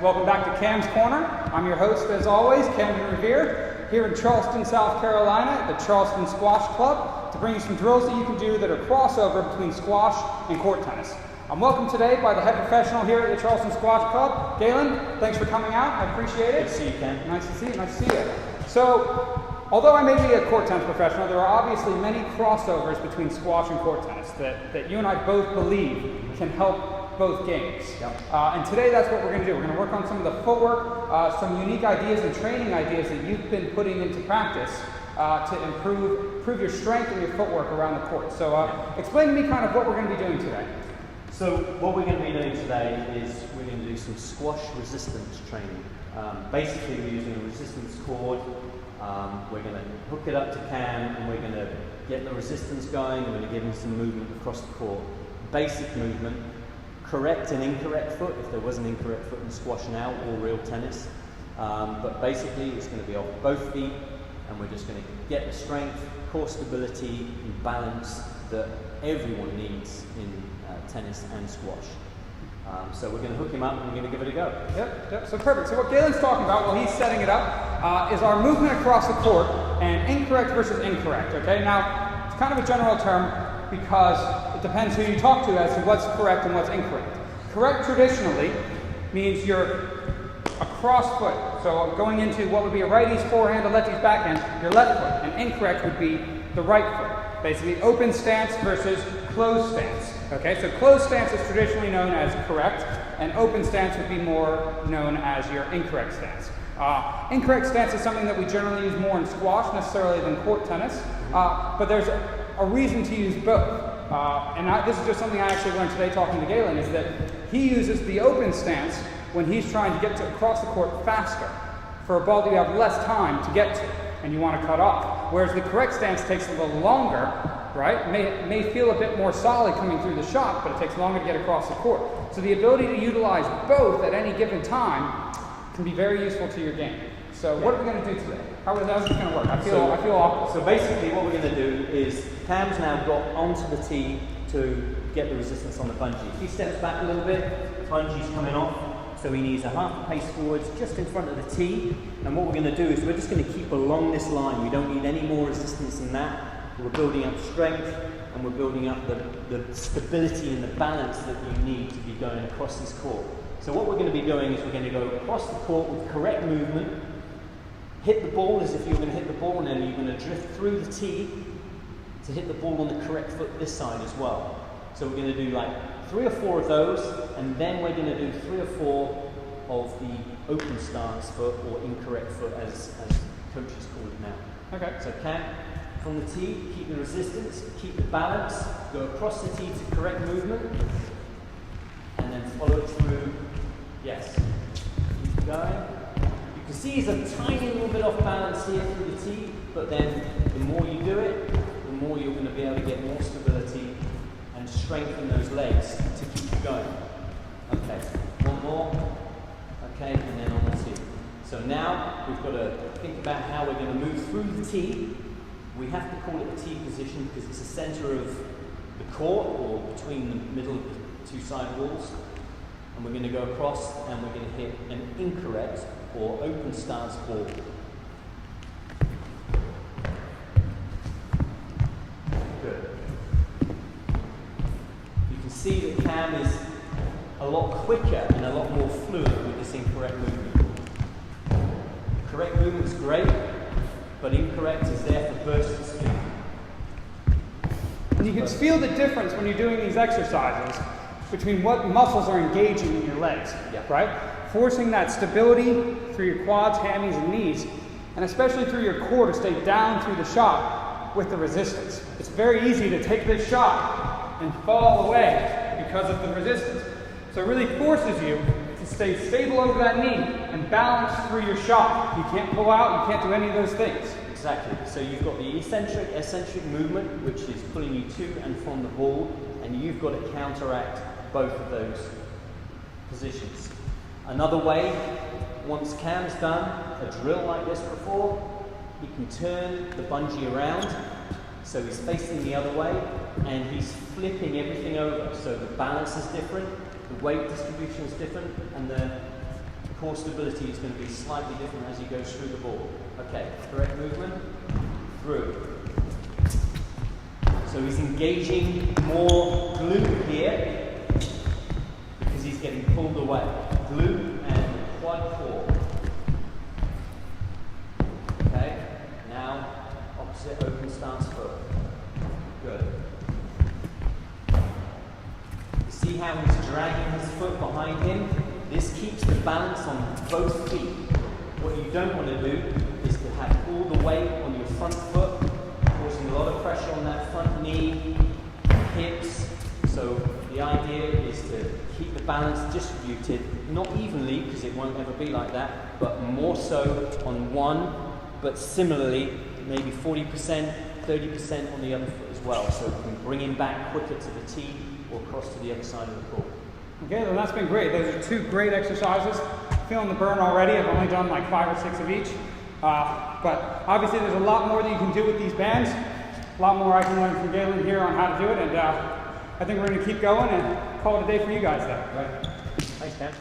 Welcome back to Cam's Corner. I'm your host, as always, Camden Riviere, here in Charleston, South Carolina at the Charleston Squash Club to bring you some drills that you can do that are crossover between squash and court tennis. I'm welcomed today by the head professional here at the Charleston Squash Club, Galen. Thanks for coming out. I appreciate it. Good to see you, Cam. Nice to see you. Nice to see you. So, although I may be a court tennis professional, there are obviously many crossovers between squash and court tennis that you and I both believe can help both games. Yep. And today that's what we're going to do. We're going to work on some of the footwork, some unique ideas and training ideas that you've been putting into practice to improve your strength and your footwork around the court. So explain to me kind of what we're going to be doing today. So what we're going to be doing today is we're going to do some squash resistance training. Basically we're using a resistance cord. We're going to hook it up to Cam and we're going to get the resistance going. We're going to give him some movement across the court. Basic movement. Correct and incorrect foot, if there was an incorrect foot in squash now or real tennis. But basically it's going to be off both feet and we're just going to get the strength, core stability and balance that everyone needs in tennis and squash. So we're going to hook him up and we're going to give it a go. Yep. So perfect. So what Galen's talking about while he's setting it up is our movement across the court and incorrect versus incorrect. Okay. Now it's kind of a general term because it depends who you talk to as to what's correct and what's incorrect. Correct traditionally means you're a cross foot. So going into what would be a righty's forehand, a lefty's backhand, your left foot. And incorrect would be the right foot. Basically open stance versus closed stance. Okay, so closed stance is traditionally known as correct, and open stance would be more known as your incorrect stance. Incorrect stance is something that we generally use more in squash necessarily than court tennis, but there's a reason to use both. This is just something I actually learned today talking to Galen, is that he uses the open stance when he's trying to get across the court faster for a ball that you have less time to get to and you want to cut off. Whereas the correct stance takes a little longer, right? May feel a bit more solid coming through the shot, but it takes longer to get across the court. So the ability to utilize both at any given time can be very useful to your game. So what are we going to do today? How's this going to work? I feel awkward. So basically what we're going to do is Cam's now got onto the tee to get the resistance on the bungee. If he steps back a little bit, the bungee's coming off. So he needs a half a pace forwards just in front of the tee. And what we're going to do is we're just going to keep along this line. We don't need any more resistance than that. We're building up strength and we're building up the stability and the balance that you need to be going across this court. So what we're going to be doing is we're going to go across the court with correct movement, hit the ball as if you're going to hit the ball, and then you're going to drift through the tee to hit the ball on the correct foot this side as well. So we're going to do like 3 or 4 of those, and then we're going to do 3 or 4 of the open stance foot or incorrect foot as coaches call it now. Okay. So Cam, from the tee, keep the resistance, keep the balance, go across the tee to correct movement, and then follow it through. Yes. Keep going. You can see he's a tiny little bit off balance here through the tee, but then the more you do it, the more you're going to be able to get more stability and strengthen those legs to keep you going. Okay, one more. Okay, and then on the tee. So now we've got to think about how we're going to move through the tee. We have to call it the tee position because it's the center of the court or between the middle of the 2 side walls. And we're going to go across and we're going to hit an incorrect or open stance ball. Good. You can see that Cam is a lot quicker and a lot more fluid with this incorrect movement. Correct movement's great, but incorrect is there for burst of speed. And you can feel the difference when you're doing these exercises between what muscles are engaging in your legs, right? Forcing that stability through your quads, hammies, and knees, and especially through your core to stay down through the shot with the resistance. It's very easy to take this shot and fall away because of the resistance. So it really forces you to stay stable over that knee and balance through your shot. You can't pull out, you can't do any of those things. Exactly. So you've got the eccentric movement, which is pulling you to and from the ball, and you've got to counteract both of those positions. Another way, once Cam's done a drill like this before, he can turn the bungee around so he's facing the other way and he's flipping everything over. So the balance is different, the weight distribution is different, and the core stability is going to be slightly different as he goes through the ball. Okay, correct movement, through. So he's engaging more glute here because he's getting pulled away. Glute and quad core. Okay, now opposite open stance foot. Good. You see how he's dragging his foot behind him? This keeps the balance on both feet. What you don't want to do is to have all the weight on your front foot, causing a lot of pressure on that front knee, hips. So the idea is to keep the balance distributed, not evenly, because it won't ever be like that, but more so on one, but similarly, maybe 40%, 30% on the other foot as well. So we can bring him back quicker to the tee or across to the other side of the court. Okay, well that's been great. Those are two great exercises. Feeling the burn already. I've only done like 5 or 6 of each. But obviously there's a lot more that you can do with these bands. A lot more I can learn from Galen here on how to do it. And I think we're going to keep going and call it a day for you guys there. Right. Thanks, Cam.